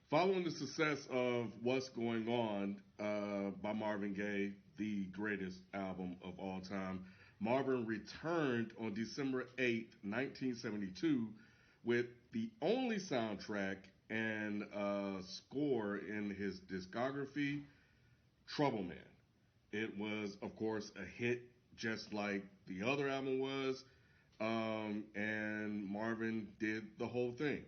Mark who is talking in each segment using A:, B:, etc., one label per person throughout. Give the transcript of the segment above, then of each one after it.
A: Following the success of What's Going On by Marvin Gaye, the greatest album of all time, Marvin returned on December 8th, 1972, with the only soundtrack and score in his discography, Trouble Man. It was, of course, a hit just like the other album was, and Marvin did the whole thing,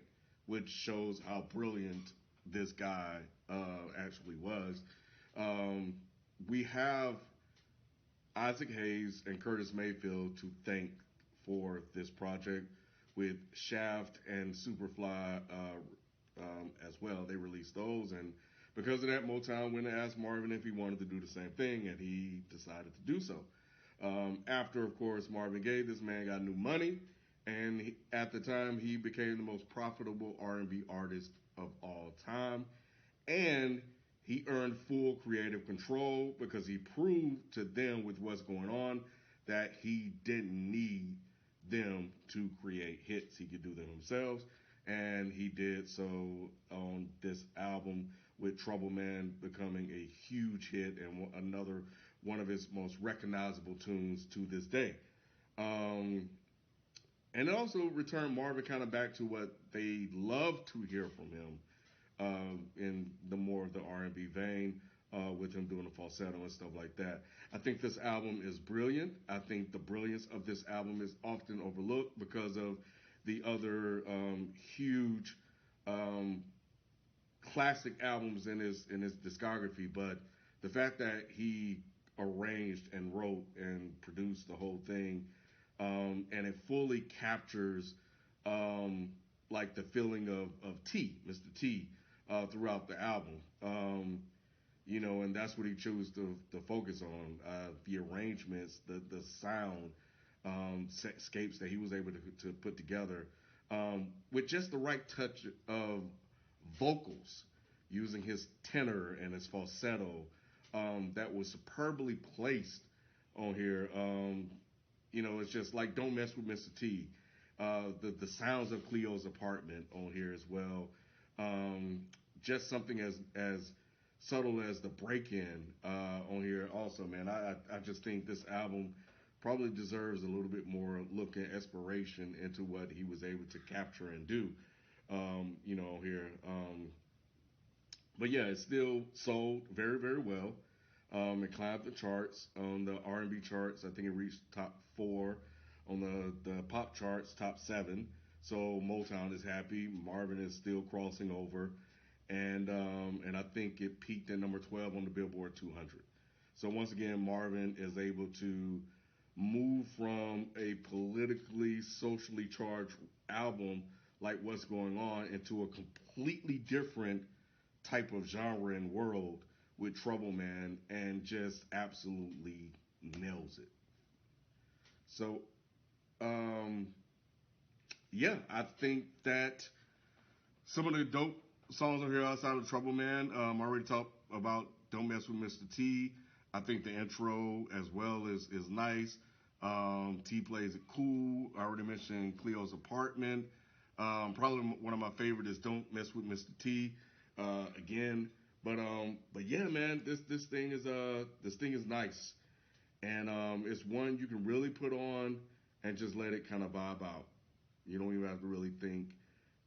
A: which shows how brilliant this guy actually was. Um, we have Isaac Hayes and Curtis Mayfield to thank for this project, with Shaft and Superfly as well. They released those, and because of that, Motown went and asked Marvin if he wanted to do the same thing, and he decided to do so. After, of course, Marvin Gaye, this man got new money, and at the time, he became the most profitable R&B artist of all time, and he earned full creative control because he proved to them with What's Going On that he didn't need them to create hits. He could do them himself, and he did so on this album, with Trouble Man becoming a huge hit and another one of his most recognizable tunes to this day. And it also returned Marvin kind of back to what they love to hear from him, in the more of the R&B vein, with him doing the falsetto and stuff like that. I think this album is brilliant. I think the brilliance of this album is often overlooked because of the other huge classic albums in his discography. But the fact that he arranged and wrote and produced the whole thing, and it fully captures like the feeling of T, Mr. T, throughout the album. And that's what he chose to focus on, the arrangements, the sound, escapes that he was able to put together, with just the right touch of vocals, using his tenor and his falsetto, that was superbly placed on here. It's just like Don't Mess with Mr. T. The sounds of Cleo's apartment on here as well. Just something as subtle as the break-in on here also, man. I just think this album probably deserves a little bit more look and exploration into what he was able to capture and do, here. But yeah, it still sold very, very well. It climbed the charts on the R&B charts. I think it reached top 4 on the pop charts, top 7. So Motown is happy. Marvin is still crossing over, and I think it peaked at number 12 on the Billboard 200. So once again, Marvin is able to move from a politically, socially charged album like What's Going On into a completely different type of genre and world with Trouble Man, and just absolutely nails it. So, yeah, I think that some of the dope songs on here outside of Trouble Man, I already talked about Don't Mess with Mr. T. I think the intro as well is nice. T plays it cool. I already mentioned Cleo's apartment. Probably one of my favorites is Don't Mess with Mr. T. Again, but yeah, man, this thing is nice, and it's one you can really put on and just let it kind of vibe out. You don't even have to really think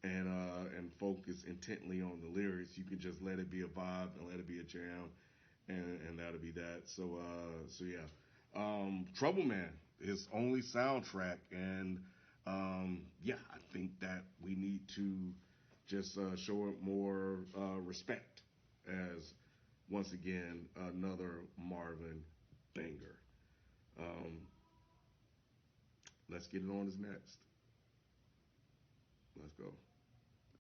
A: and focus intently on the lyrics. You can just let it be a vibe and let it be a jam, and that'll be that. So yeah, Trouble Man, his only soundtrack, and yeah, I think that we need to just show it more respect, as once again another Marvin banger. Um, let's get it on his next. Let's go.